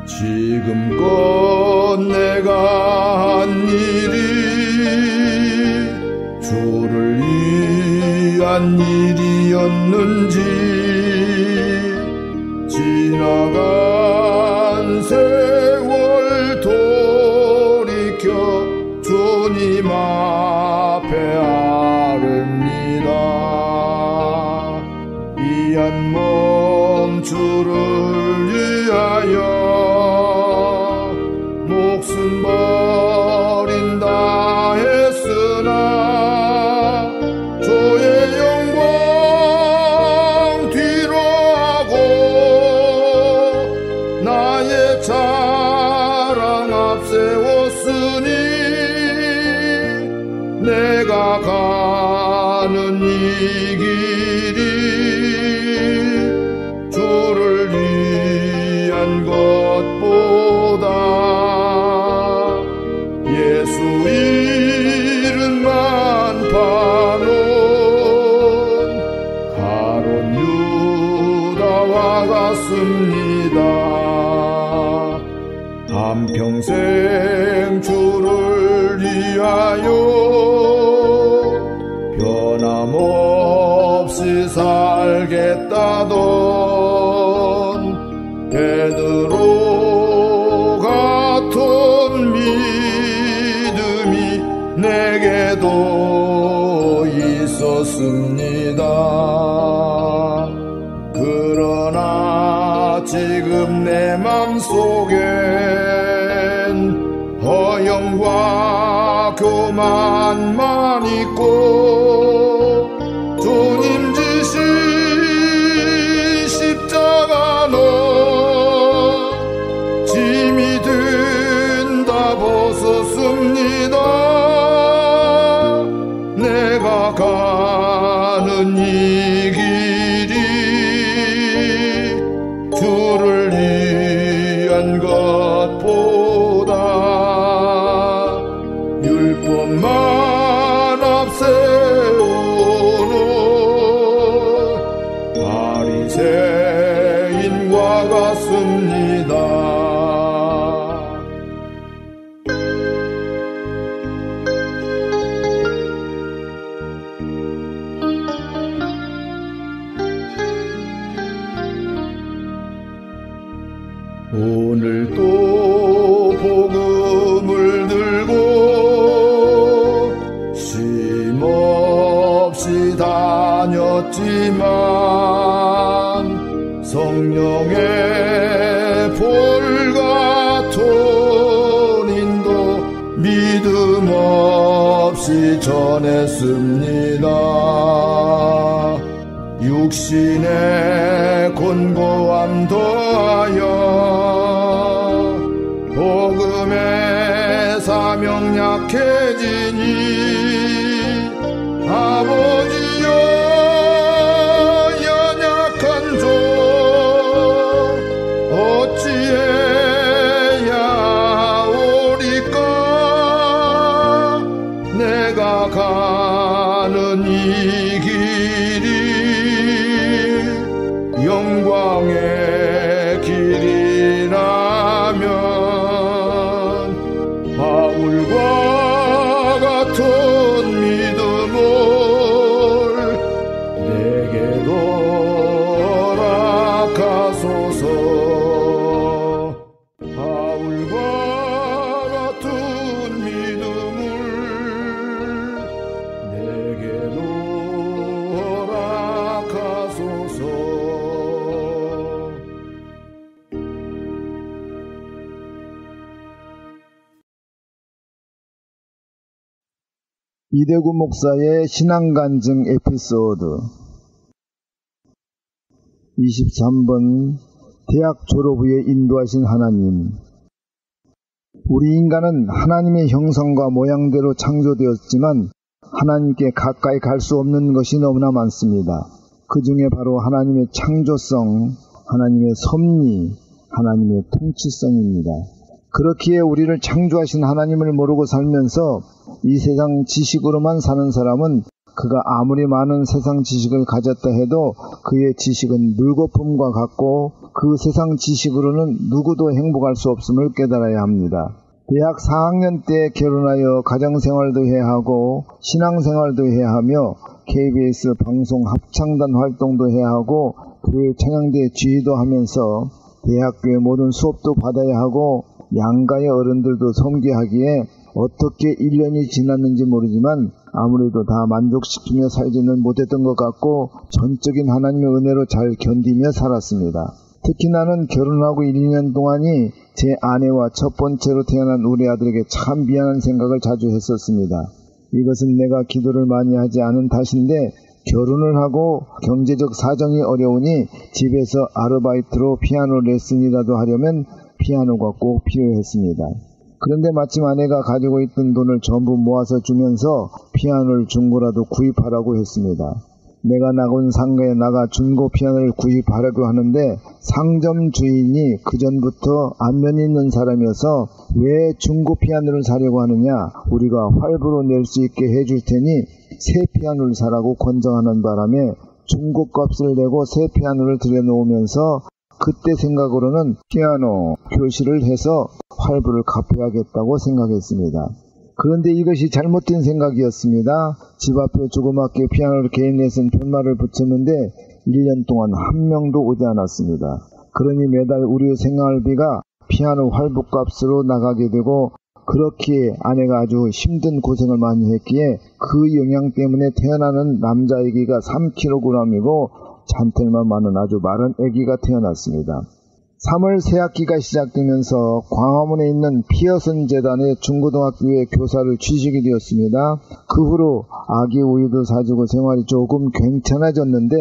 지금껏 내가 한 일이 주를 위한 일이었는지, 지나간 세월 돌이켜 주님 앞에 아릅니다. 이 한 몸 주를 위하여 목숨 버린다 했으나 주의 영광 뒤로 하고 나의 자랑 앞세웠으니, 내가 가는 이 길이 주를 위한 것보다 예수 이름만 파는 가룟 유다와 같습니다. 한평생 주를 위하여 변함없이 살겠다던 베드로 같은 믿음이 내게도 있었습니다. 그러나 지금 내 맘속엔 허영과 교만만 있고, 주님 지신 십자가는 짐이 된다 벗었습니다. 내가 가는 이 길이 주를 위한 것보다 율법만 앞세우는 바리새인과 같습니다. 오늘도 복음을 들고 쉼없이 다녔지만, 성령의 불 같은 인도 믿음 없이 전했습니다. 육신의 곤고함 더하여 복음의 사명 약해지니, 아버지여 연약한 종 어찌해야 오리까. 내가 가는 이 길이 영광의 길이라면 바울과 같은 믿음을 내게도 허락하소서. 바울과 같은 믿음을 내게도 허락하소서. 이대구 목사의 신앙간증 에피소드 23번 대학 졸업 후에 인도하신 하나님. 우리 인간은 하나님의 형상과 모양대로 창조되었지만 하나님께 가까이 갈 수 없는 것이 너무나 많습니다. 그 중에 바로 하나님의 창조성, 하나님의 섭리, 하나님의 통치성입니다. 그렇기에 우리를 창조하신 하나님을 모르고 살면서 이 세상 지식으로만 사는 사람은 그가 아무리 많은 세상 지식을 가졌다 해도 그의 지식은 물거품과 같고 그 세상 지식으로는 누구도 행복할 수 없음을 깨달아야 합니다. 대학 4학년 때 결혼하여 가정생활도 해야 하고 신앙생활도 해야 하며 KBS 방송 합창단 활동도 해야 하고 교회 찬양대 지휘도 하면서 대학교의 모든 수업도 받아야 하고 양가의 어른들도 섬겨야 하기에 어떻게 1년이 지났는지 모르지만 아무래도 다 만족시키며 살지는 못했던 것 같고 전적인 하나님의 은혜로 잘 견디며 살았습니다. 특히 나는 결혼하고 1년 동안이 제 아내와 첫 번째로 태어난 우리 아들에게 참 미안한 생각을 자주 했었습니다. 이것은 내가 기도를 많이 하지 않은 탓인데 결혼을 하고 경제적 사정이 어려우니 집에서 아르바이트로 피아노 레슨이라도 하려면 피아노가 꼭 필요했습니다. 그런데 마침 아내가 가지고 있던 돈을 전부 모아서 주면서 피아노를 중고라도 구입하라고 했습니다. 내가 나온 상가에 나가 중고 피아노를 구입하려고 하는데 상점 주인이 그전부터 안면이 있는 사람이어서 왜 중고 피아노를 사려고 하느냐, 우리가 활부로 낼 수 있게 해줄 테니 새 피아노를 사라고 권장하는 바람에 중고 값을 내고 새 피아노를 들여놓으면서 그때 생각으로는 피아노 교실을 해서 활부를 갚아야겠다고 생각했습니다. 그런데 이것이 잘못된 생각이었습니다. 집 앞에 조그맣게 피아노를 개인 레슨 편말을 붙였는데 1년 동안 한 명도 오지 않았습니다. 그러니 매달 우리 생활비가 피아노 활부값으로 나가게 되고 그렇기에 아내가 아주 힘든 고생을 많이 했기에 그 영향 때문에 태어나는 남자 아기가 3kg이고 잔털만 많은 아주 마른 아기가 태어났습니다. 3월 새학기가 시작되면서 광화문에 있는 피어슨 재단의 중고등학교의 교사를 취직이 되었습니다. 그 후로 아기 우유도 사주고 생활이 조금 괜찮아졌는데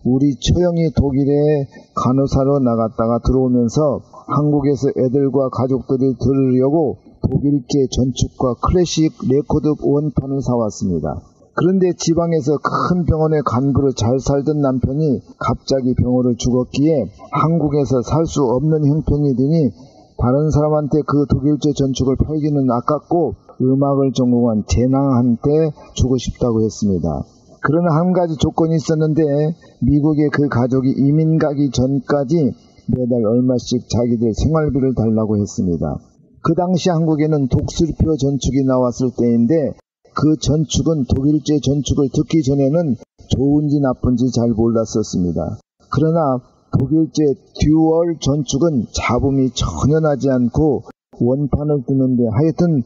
우리 처형이 독일에 간호사로 나갔다가 들어오면서 한국에서 애들과 가족들이 들으려고 독일계 전축과 클래식 레코드 원판을 사왔습니다. 그런데 지방에서 큰 병원의 간부로 잘 살던 남편이 갑자기 병으로 죽었기에 한국에서 살 수 없는 형편이 되니 다른 사람한테 그 독일제 전축을 팔기는 아깝고 음악을 전공한 제 낭한테 주고 싶다고 했습니다. 그러나 한 가지 조건이 있었는데 미국에 그 가족이 이민 가기 전까지 매달 얼마씩 자기들 생활비를 달라고 했습니다. 그 당시 한국에는 독수리표 전축이 나왔을 때인데 그 전축은 독일제 전축을 듣기 전에는 좋은지 나쁜지 잘 몰랐었습니다. 그러나 독일제 듀얼 전축은 잡음이 전혀 나지 않고 원판을 듣는데 하여튼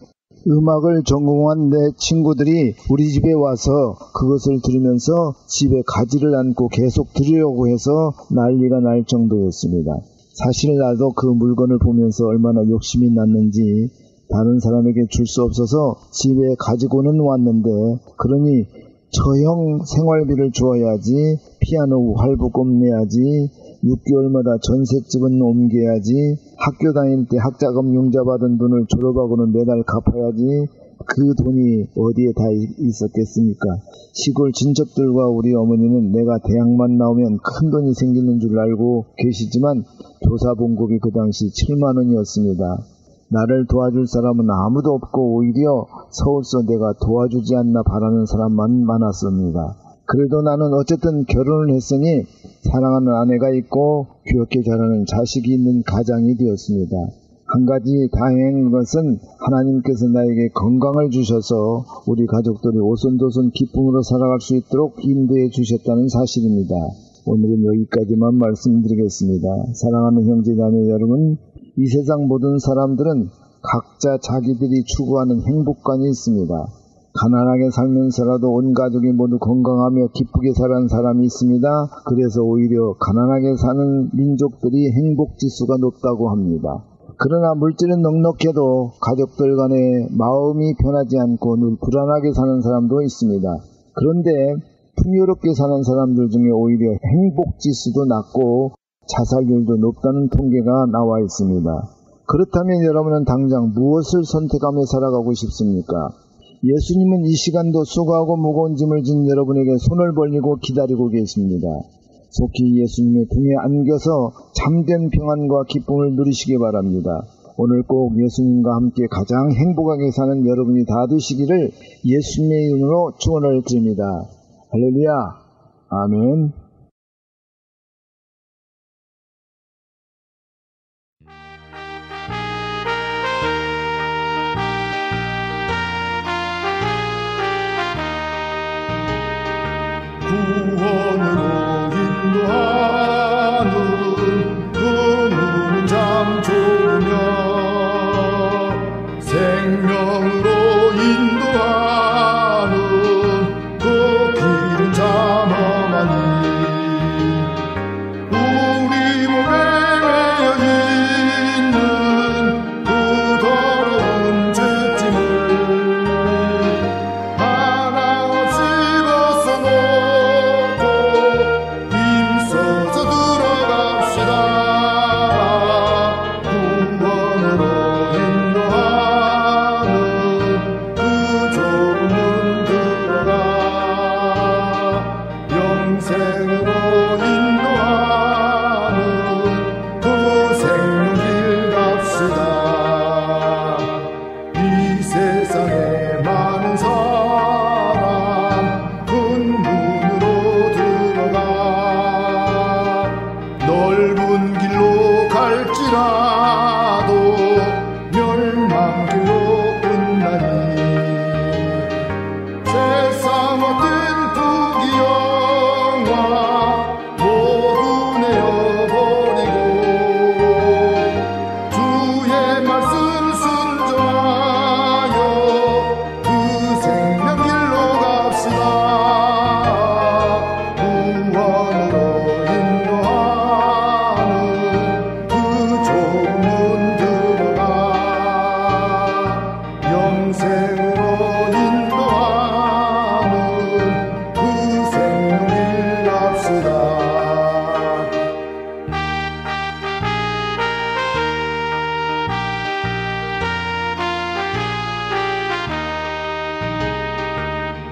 음악을 전공한 내 친구들이 우리 집에 와서 그것을 들으면서 집에 가지를 않고 계속 들으려고 해서 난리가 날 정도였습니다. 사실 나도 그 물건을 보면서 얼마나 욕심이 났는지 다른 사람에게 줄 수 없어서 집에 가지고는 왔는데 그러니 처형 생활비를 주어야지, 피아노 활부금 내야지, 6개월마다 전셋집은 옮겨야지, 학교 다닐 때 학자금 융자 받은 돈을 졸업하고는 매달 갚아야지, 그 돈이 어디에 다 있었겠습니까? 시골 친척들과 우리 어머니는 내가 대학만 나오면 큰 돈이 생기는 줄 알고 계시지만 교사 봉급이 그 당시 7만 원이었습니다. 나를 도와줄 사람은 아무도 없고 오히려 서울서 내가 도와주지 않나 바라는 사람만 많았습니다. 그래도 나는 어쨌든 결혼을 했으니 사랑하는 아내가 있고 귀엽게 자라는 자식이 있는 가장이 되었습니다. 한 가지 다행인 것은 하나님께서 나에게 건강을 주셔서 우리 가족들이 오손도손 기쁨으로 살아갈 수 있도록 인도해 주셨다는 사실입니다. 오늘은 여기까지만 말씀드리겠습니다. 사랑하는 형제자매 여러분, 이 세상 모든 사람들은 각자 자기들이 추구하는 행복관이 있습니다. 가난하게 살면서라도 온 가족이 모두 건강하며 기쁘게 살아가는 사람이 있습니다. 그래서 오히려 가난하게 사는 민족들이 행복지수가 높다고 합니다. 그러나 물질은 넉넉해도 가족들 간에 마음이 변하지 않고 늘 불안하게 사는 사람도 있습니다. 그런데 풍요롭게 사는 사람들 중에 오히려 행복지수도 낮고 자살률도 높다는 통계가 나와 있습니다. 그렇다면 여러분은 당장 무엇을 선택하며 살아가고 싶습니까? 예수님은 이 시간도 수고하고 무거운 짐을 진 여러분에게 손을 벌리고 기다리고 계십니다. 속히 예수님의 등에 안겨서 참된 평안과 기쁨을 누리시기 바랍니다. 오늘 꼭 예수님과 함께 가장 행복하게 사는 여러분이 다 되시기를 예수님의 이름으로 축원을 드립니다. 할렐루야. 아멘. 구원으로 인도하는 그 문은 참 좋으며 생명으로 인도하는 그 길은 참 험하니 우리 몸에 매여 있는 그 더러운 죄짐을 하나없이 벗어놓고 힘써서 들어갑시다. 구원으로 인도하는 그 좁은 문 들어가 영생으로 인도하는 그 생명길 갑시다. 이 세상에 많은 사람 큰 문으로 들어가 넓은 길로 갈지라도 멸망길로 끝나니 세상 어떤 부귀영화 모두 내어버리고 주의 말씀 순종하여 그 생명길로 갑시다. 구원으로 인도하는 그 좁은 문 들어가 영생으로 인도하는 그 생명길 갑시다.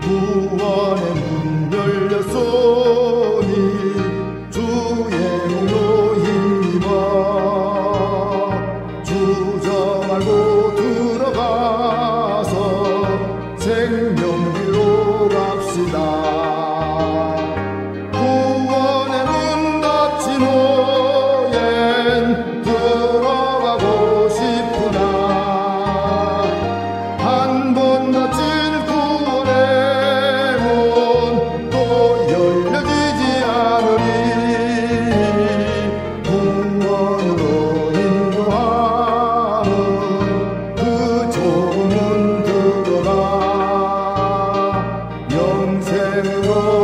구원의 문 열렸소니 주의 공로 힘입어 주저 말고 들어가서 생명길로 갑시다. 구원의 문 닫힌 후엔 들어가고 싶으나 한 번 닫힌 구원의 문 또 열려지지 않으니 구원으로 인도하는 그 좁은 문 들어가 영생으로